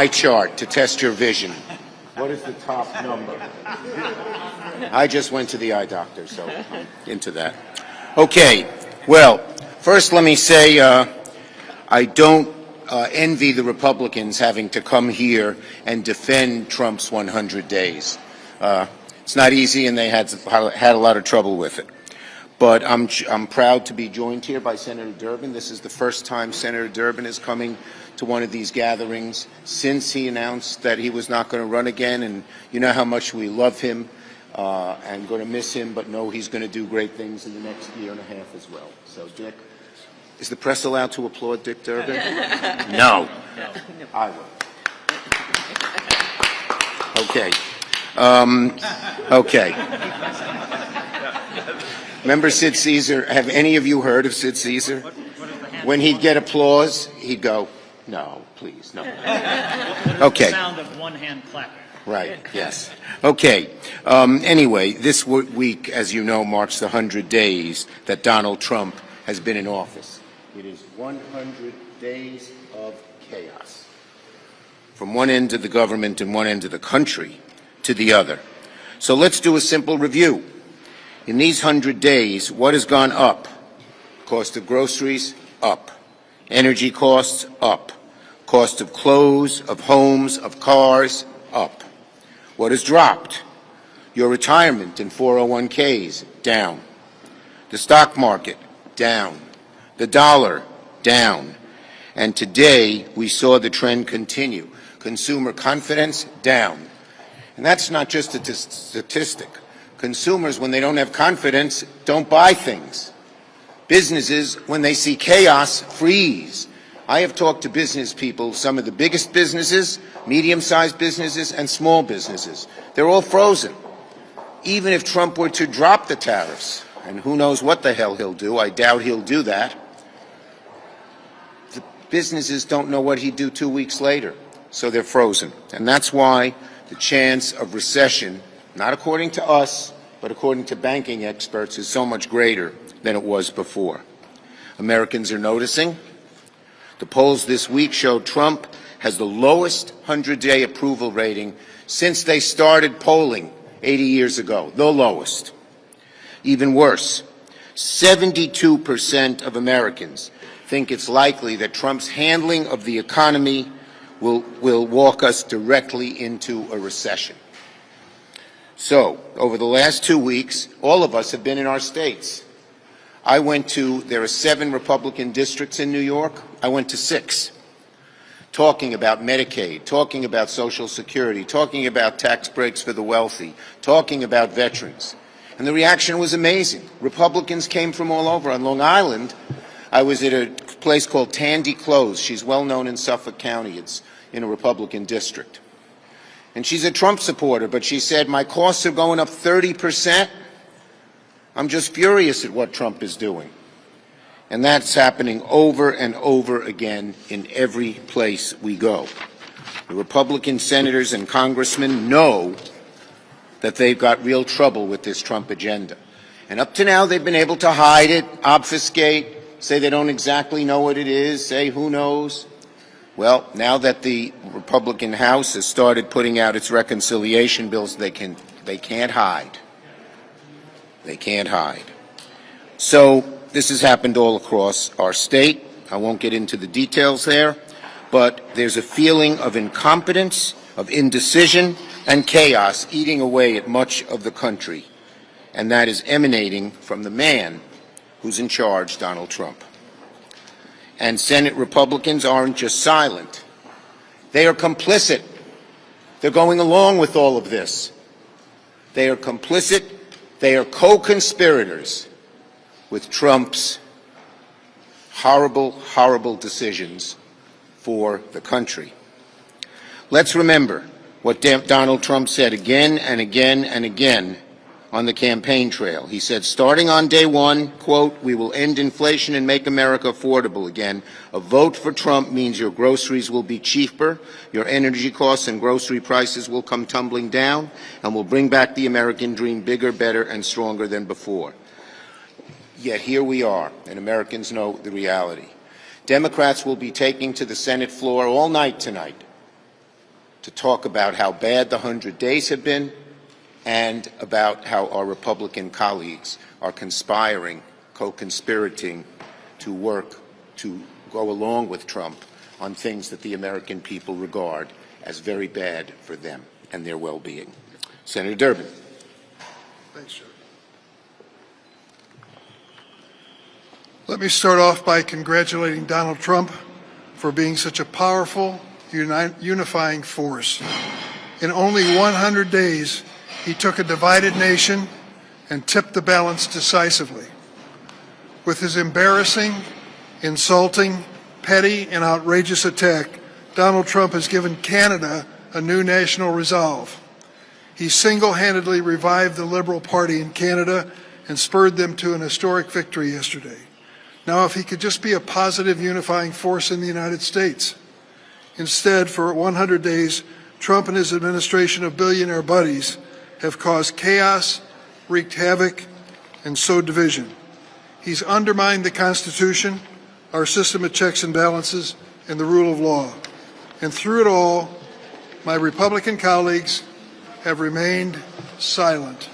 eye chart to test your vision. What is the top number? I just went to the eye doctor, so I'm into that. Okay, well, first let me say I don't envy the Republicans having to come here and defend Trump's 100 days. It's not easy, and they had a lot of trouble with it. But I'm proud to be joined here by Senator Durbin. This is the first time Senator Durbin is coming to one of these gatherings since he announced that he was not going to run again. And you know how much we love him and going to miss him, but know he's going to do great things in the next year and a half as well. So, Dick, is the press allowed to applaud Dick Durbin? No. I will. Okay. Okay. Remember Sid Caesar? Have any of you heard of Sid Caesar? When he'd get applause, he'd go, "No, please, no." Okay. The sound of one hand clapping. Right, yes. Okay. Anyway, this week, as you know, marks the 100 days that Donald Trump has been in office. It is 100 days of chaos. From one end of the government and one end of the country to the other. So let's do a simple review. In these 100 days, what has gone up? Cost of groceries, up. Energy costs, up. Cost of clothes, of homes, of cars, up. What has dropped? Your retirement and 401ks, down. The stock market, down. The dollar, down. And today, we saw the trend continue. Consumer confidence, down. And that's not just a statistic. Consumers, when they don't have confidence, don't buy things. Businesses, when they see chaos, freeze. I have talked to business people, some of the biggest businesses, medium-sized businesses, and small businesses. They're all frozen. Even if Trump were to drop the tariffs, and who knows what the hell he'll do, I doubt he'll do that, the businesses don't know what he'd do 2 weeks later, so they're frozen. And that's why the chance of recession, not according to us, but according to banking experts, is so much greater than it was before. Americans are noticing. The polls this week show Trump has the lowest 100-day approval rating since they started polling 80 years ago, the lowest. Even worse, 72% of Americans think it's likely that Trump's handling of the economy will walk us directly into a recession. So, over the last 2 weeks, all of us have been in our states. There are 7 Republican districts in New York. I went to 6, talking about Medicaid, talking about Social Security, talking about tax breaks for the wealthy, talking about veterans. And the reaction was amazing. Republicans came from all over. On Long Island, I was at a place called Tandy Close. She's well known in Suffolk County. It's in a Republican district. And she's a Trump supporter, but she said, "My costs are going up 30%. I'm just furious at what Trump is doing." And that's happening over and over again in every place we go. The Republican senators and congressmen know that they've got real trouble with this Trump agenda. And up to now, they've been able to hide it, obfuscate, say they don't exactly know what it is, say who knows. Well, now that the Republican House has started putting out its reconciliation bills, they can't hide. They can't hide. So this has happened all across our state. I won't get into the details there, but there's a feeling of incompetence, of indecision, and chaos eating away at much of the country, and that is emanating from the man who's in charge, Donald Trump. And Senate Republicans aren't just silent. They are complicit. They're going along with all of this. They are complicit. They are co-conspirators with Trump's horrible, horrible decisions for the country. Let's remember what Donald Trump said again and again and again on the campaign trail. He said, starting on day one, quote, "We will end inflation and make America affordable again. A vote for Trump means your groceries will be cheaper, your energy costs and grocery prices will come tumbling down, and will bring back the American dream bigger, better, and stronger than before." Yet here we are, and Americans know the reality. Democrats will be taking to the Senate floor all night tonight to talk about how bad the 100 days have been and about how our Republican colleagues are conspiring, co-conspirating to work to go along with Trump on things that the American people regard as very bad for them and their well-being. Senator Durbin. Thanks, Joe. Let me start off by congratulating Donald Trump for being such a powerful, unifying force. In only 100 days, he took a divided nation and tipped the balance decisively. With his embarrassing, insulting, petty, and outrageous attack, Donald Trump has given Canada a new national resolve. He single-handedly revived the Liberal Party in Canada and spurred them to an historic victory yesterday. Now, if he could just be a positive unifying force in the United States. Instead, for 100 days, Trump and his administration of billionaire buddies have caused chaos, wreaked havoc, and sowed division. He's undermined the Constitution, our system of checks and balances, and the rule of law. And through it all, my Republican colleagues have remained silent.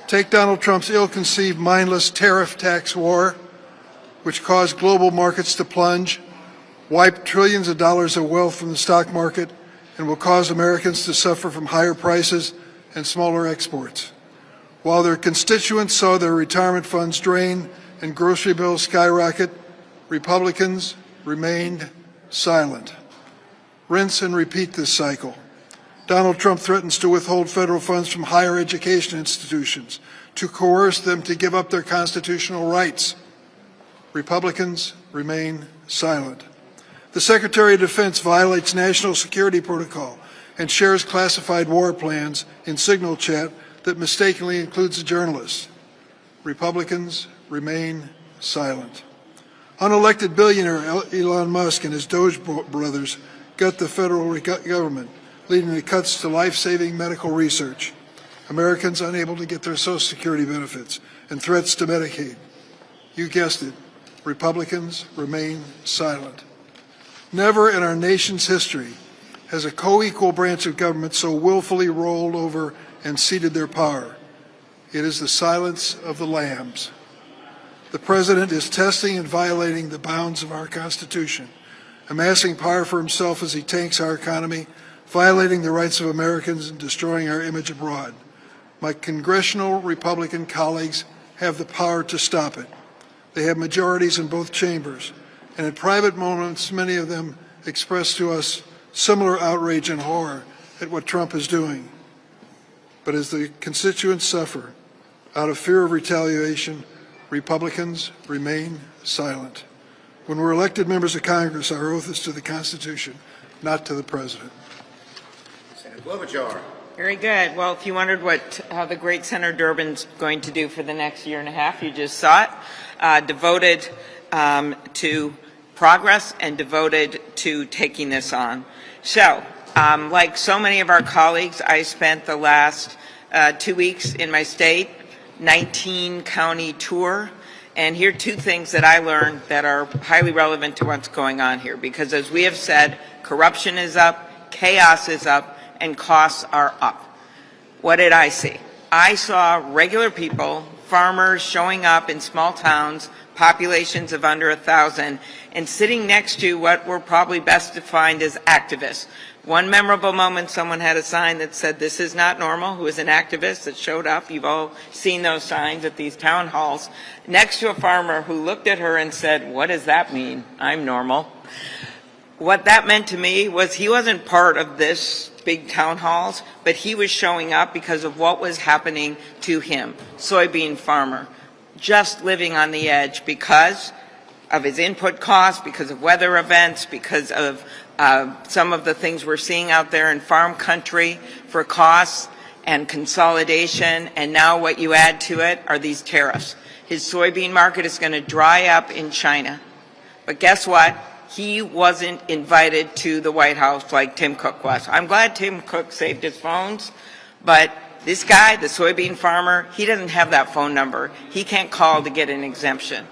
Take Donald Trump's ill-conceived, mindless tariff tax war, which caused global markets to plunge, wiped trillions of dollars of wealth from the stock market, and will cause Americans to suffer from higher prices and smaller exports. While their constituents saw their retirement funds drain and grocery bills skyrocket, Republicans remained silent. Rinse and repeat this cycle. Donald Trump threatens to withhold federal funds from higher education institutions, to coerce them to give up their constitutional rights. Republicans remain silent. The Secretary of Defense violates national security protocol and shares classified war plans in Signal chat that mistakenly includes a journalist. Republicans remain silent. Unelected billionaire Elon Musk and his Doge brothers gut the federal government, leading to cuts to life-saving medical research, Americans unable to get their Social Security benefits, and threats to Medicaid. You guessed it, Republicans remain silent. Never in our nation's history has a co-equal branch of government so willfully rolled over and ceded their power. It is the silence of the lambs. The President is testing and violating the bounds of our Constitution, amassing power for himself as he tanks our economy, violating the rights of Americans and destroying our image abroad. My congressional Republican colleagues have the power to stop it. They have majorities in both chambers, and at private moments, many of them express to us similar outrage and horror at what Trump is doing. But as the constituents suffer, out of fear of retaliation, Republicans remain silent. When we're elected members of Congress, our oath is to the Constitution, not to the President. Senator Klobuchar. Very good. Well, if you wondered how the great Senator Durbin's going to do for the next year and a half, you just saw it, devoted to progress and devoted to taking this on. So, like so many of our colleagues, I spent the last 2 weeks in my state, 19-county tour, and here are two things that I learned that are highly relevant to what's going on here. Because as we have said, corruption is up, chaos is up, and costs are up. What did I see? I saw regular people, farmers showing up in small towns, populations of under 1,000, and sitting next to what were probably best defined as activists. One memorable moment, someone had a sign that said, "This is not normal," who was an activist that showed up. You've all seen those signs at these town halls, next to a farmer who looked at her and said, "What does that mean? I'm normal." What that meant to me was he wasn't part of this big town halls, but he was showing up because of what was happening to him, soybean farmer, just living on the edge because of his input costs, because of weather events, because of some of the things we're seeing out there in farm country for costs and consolidation, and now what you add to it are these tariffs. His soybean market is going to dry up in China. But guess what? He wasn't invited to the White House like Tim Cook was. I'm glad Tim Cook saved his phones, but this guy, the soybean farmer, he doesn't have that phone number. He can't call to get an exemption.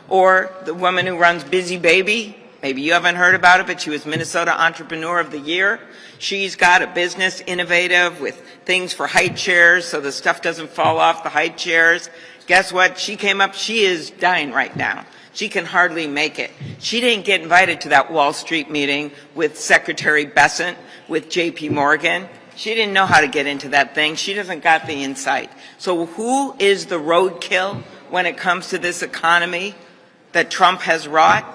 Or the woman who runs Busy Baby, Maybe you haven't heard about it, but she was Minnesota Entrepreneur of the Year. She's got a business, innovative, with things for high chairs so the stuff doesn't fall off the high chairs. Guess what? She came up, she is dying right now. She can hardly make it. She didn't get invited to that Wall Street meeting with Secretary Bessent, with J.P. Morgan. She didn't know how to get into that thing. She doesn't got the insight. So who is the roadkill when it comes to this economy that Trump has wrought?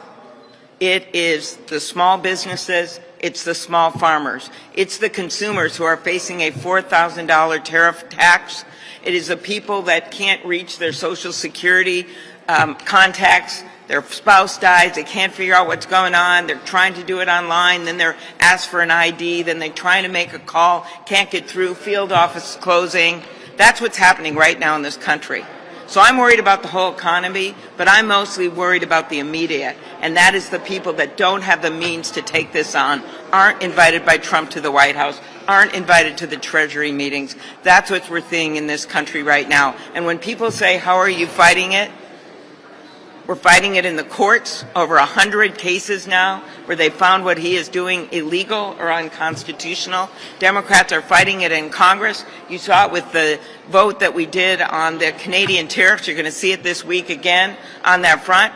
It is the small businesses. It's the small farmers. It's the consumers who are facing a $4,000 tariff tax. It is the people that can't reach their Social Security contacts. Their spouse dies, they can't figure out what's going on, they're trying to do it online, then they're asked for an ID, then they're trying to make a call, can't get through, field office closing. That's what's happening right now in this country. So I'm worried about the whole economy, but I'm mostly worried about the immediate, and that is the people that don't have the means to take this on, aren't invited by Trump to the White House, aren't invited to the Treasury meetings. That's what we're seeing in this country right now. And when people say, how are you fighting it? We're fighting it in the courts, over 100 cases now where they found what he is doing illegal or unconstitutional. Democrats are fighting it in Congress. You saw it with the vote that we did on the Canadian tariffs. You're going to see it this week again on that front.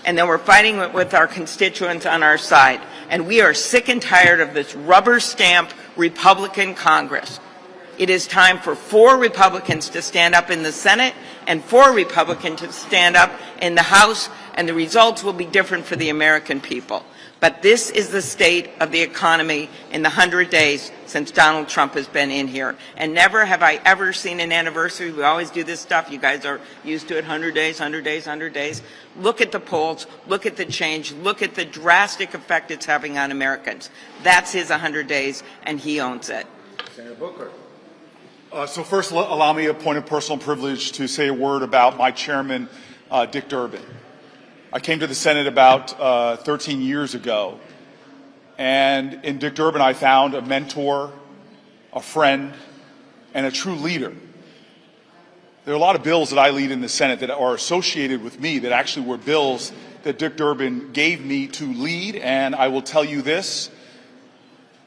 And then we're fighting it with our constituents on our side. And we are sick and tired of this rubber stamp Republican Congress. It is time for 4 Republicans to stand up in the Senate and 4 Republicans to stand up in the House, and the results will be different for the American people. But this is the state of the economy in the 100 days since Donald Trump has been in here. And never have I ever seen an anniversary. We always do this stuff. You guys are used to it, 100 days, 100 days, 100 days. Look at the polls. Look at the change. Look at the drastic effect it's having on Americans. That's his 100 days, and he owns it. Senator Booker. So first, allow me a point of personal privilege to say a word about my chairman, Dick Durbin. I came to the Senate about 13 years ago, and in Dick Durbin I found a mentor, a friend, and a true leader. There are a lot of bills that I lead in the Senate that are associated with me that actually were bills that Dick Durbin gave me to lead, and I will tell you this.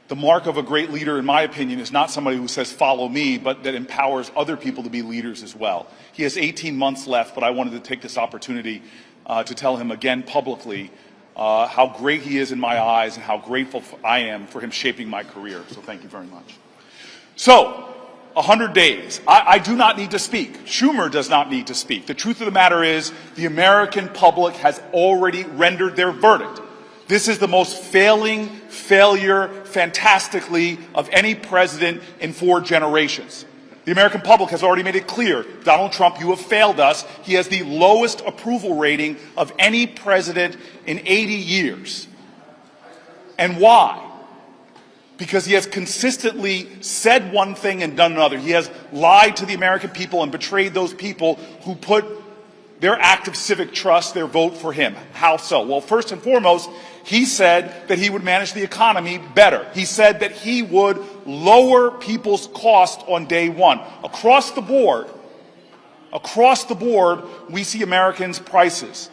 The mark of a great leader, in my opinion, is not somebody who says, follow me, but that empowers other people to be leaders as well. He has 18 months left, but I wanted to take this opportunity to tell him again publicly how great he is in my eyes and how grateful I am for him shaping my career. So thank you very much. So, 100 days. I do not need to speak. Schumer does not need to speak. The truth of the matter is the American public has already rendered their verdict. This is the most failure, fantastically, of any president in 4 generations. The American public has already made it clear, Donald Trump, you have failed us. He has the lowest approval rating of any president in 80 years. And why? Because he has consistently said one thing and done another. He has lied to the American people and betrayed those people who put their act of civic trust, their vote for him. How so? Well, first and foremost, he said that he would manage the economy better. He said that he would lower people's cost on day one. Across the board, we see Americans' prices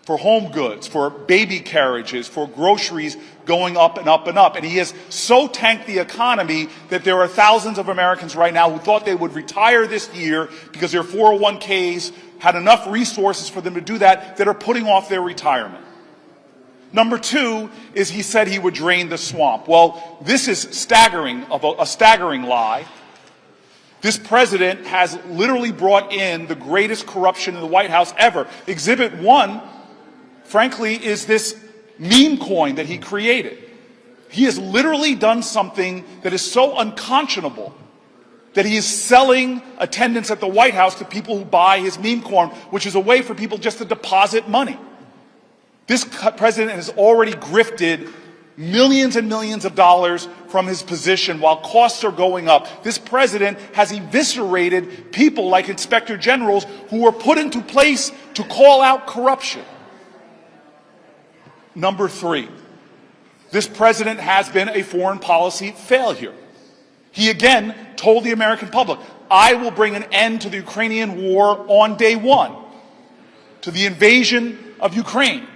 for home goods, for baby carriages, for groceries going up and up and up. And he has so tanked the economy that there are thousands of Americans right now who thought they would retire this year because their 401ks had enough resources for them to do that are putting off their retirement. Number 2 is he said he would drain the swamp. Well, this is a staggering lie. This president has literally brought in the greatest corruption in the White House ever. Exhibit 1, frankly, is this meme coin that he created. He has literally done something that is so unconscionable that he is selling attendance at the White House to people who buy his meme coin, which is a way for people just to deposit money. This president has already grifted millions and millions of dollars from his position while costs are going up. This president has eviscerated people like inspector generals who were put into place to call out corruption. Number 3, this president has been a foreign policy failure. He again told the American public, I will bring an end to the Ukrainian war on day 1, to the invasion of Ukraine.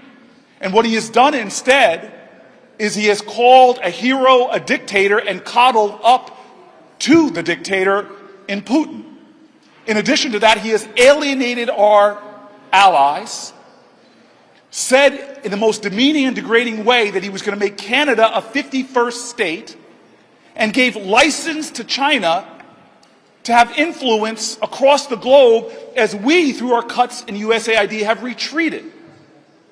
And what he has done instead is he has called a hero a dictator and coddled up to the dictator in Putin. In addition to that, he has alienated our allies, said in the most demeaning and degrading way that he was going to make Canada a 51st state, and gave license to China to have influence across the globe as we, through our cuts in USAID, have retreated.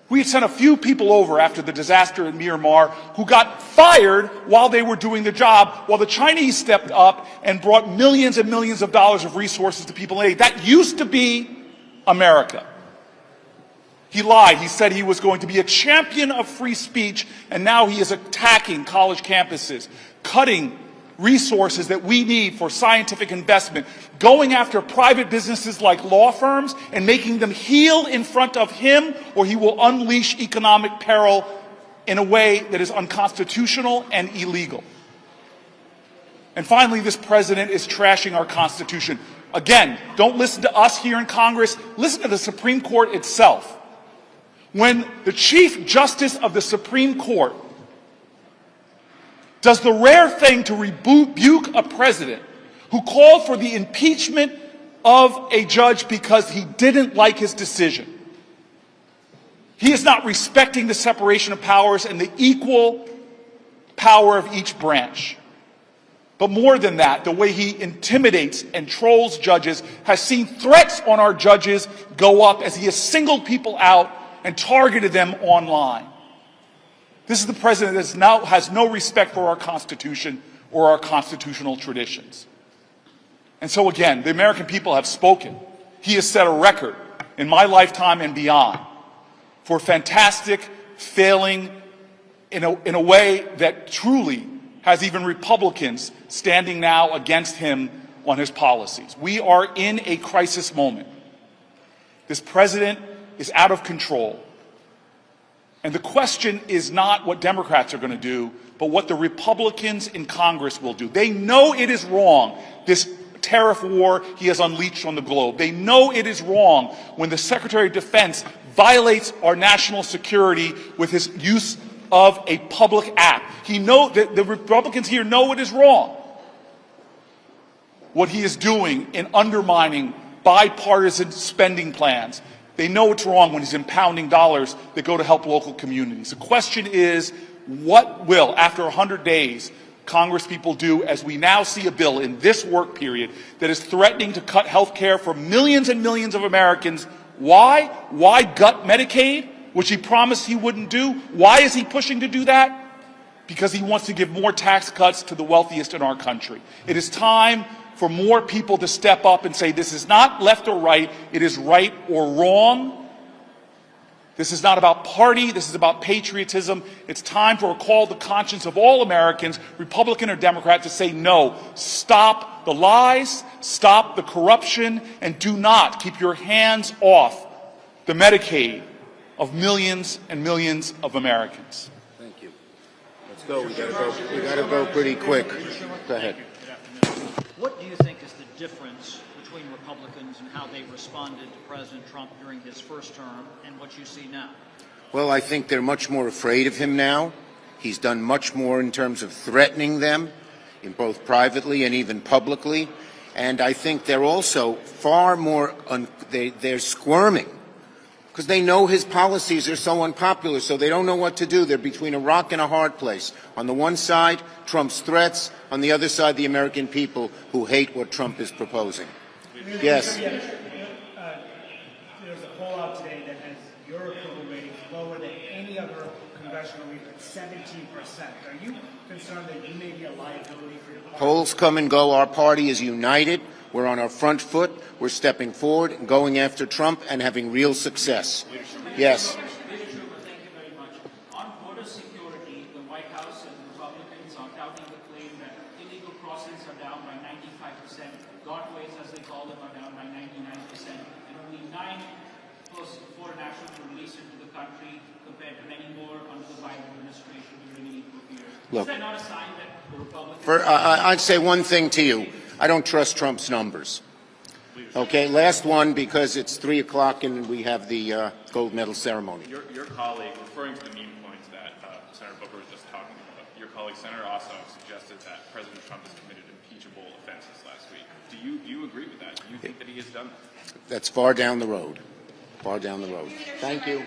We had sent a few people over after the disaster in Myanmar who got fired while they were doing the job, while the Chinese stepped up and brought millions and millions of dollars of resources to people in aid. That used to be America. He lied. He said he was going to be a champion of free speech, and now he is attacking college campuses, cutting resources that we need for scientific investment, going after private businesses like law firms and making them heel in front of him, or he will unleash economic peril in a way that is unconstitutional and illegal. And finally, this president is trashing our Constitution. Again, don't listen to us here in Congress. Listen to the Supreme Court itself. When the Chief Justice of the Supreme Court does the rare thing to rebuke a president who called for the impeachment of a judge because he didn't like his decision, he is not respecting the separation of powers and the equal power of each branch. But more than that, the way he intimidates and trolls judges has seen threats on our judges go up as he has singled people out and targeted them online. This is the president that now has no respect for our Constitution or our constitutional traditions. And so again, the American people have spoken. He has set a record in my lifetime and beyond for fantastic failing in a way that truly has even Republicans standing now against him on his policies. We are in a crisis moment. This president is out of control. And the question is not what Democrats are going to do, but what the Republicans in Congress will do. They know it is wrong, this tariff war he has unleashed on the globe. They know it is wrong when the Secretary of Defense violates our national security with his use of a public app. The Republicans here know it is wrong what he is doing in undermining bipartisan spending plans. They know it's wrong when he's impounding dollars that go to help local communities. The question is, what will, after 100 days, Congress people do as we now see a bill in this work period that is threatening to cut health care for millions and millions of Americans? Why? Why gut Medicaid, which he promised he wouldn't do? Why is he pushing to do that? Because he wants to give more tax cuts to the wealthiest in our country. It is time for more people to step up and say, this is not left or right, it is right or wrong. This is not about party, this is about patriotism. It's time to recall the conscience of all Americans, Republican or Democrat, to say no. Stop the lies, stop the corruption, and do not keep your hands off the Medicaid of millions and millions of Americans. Thank you. Let's go. We gotta go pretty quick. Go ahead. What do you think is the difference between Republicans and how they responded to President Trump during his first term and what you see now? Well, I think they're much more afraid of him now. He's done much more in terms of threatening them, in both privately and even publicly. And I think they're also far more, they're squirming because they know his policies are so unpopular, so they don't know what to do. They're between a rock and a hard place. On the one side, Trump's threats. On the other side, the American people who hate what Trump is proposing. Yes. There's a poll out today that has your approval rating lower than any other congressional leader, 17%. Are you concerned that you may be a liability for your party? Polls come and go. Our party is united. We're on our front foot. We're stepping forward and going after Trump and having real success. Yes. Thank you very much. On border security, the White House and the Republicans are touting the claim that illegal crossings are down by 95%, godways, as they call them, are down by 99%, and only 9 plus foreign nationals were released into the country compared to many more under the Biden administration during an equal period. Look, is that not a sign that the Republicans... I'd say one thing to you. I don't trust Trump's numbers. Okay, last one, because it's 3 o'clock and we have the gold medal ceremony. Your colleague, referring to the mean points that Senator Booker was just talking about, your colleague Senator Osso suggested that President Trump has committed impeachable offenses last week. Do you agree with that? Do you think that he has done that? That's far down the road. Far down the road. Thank you.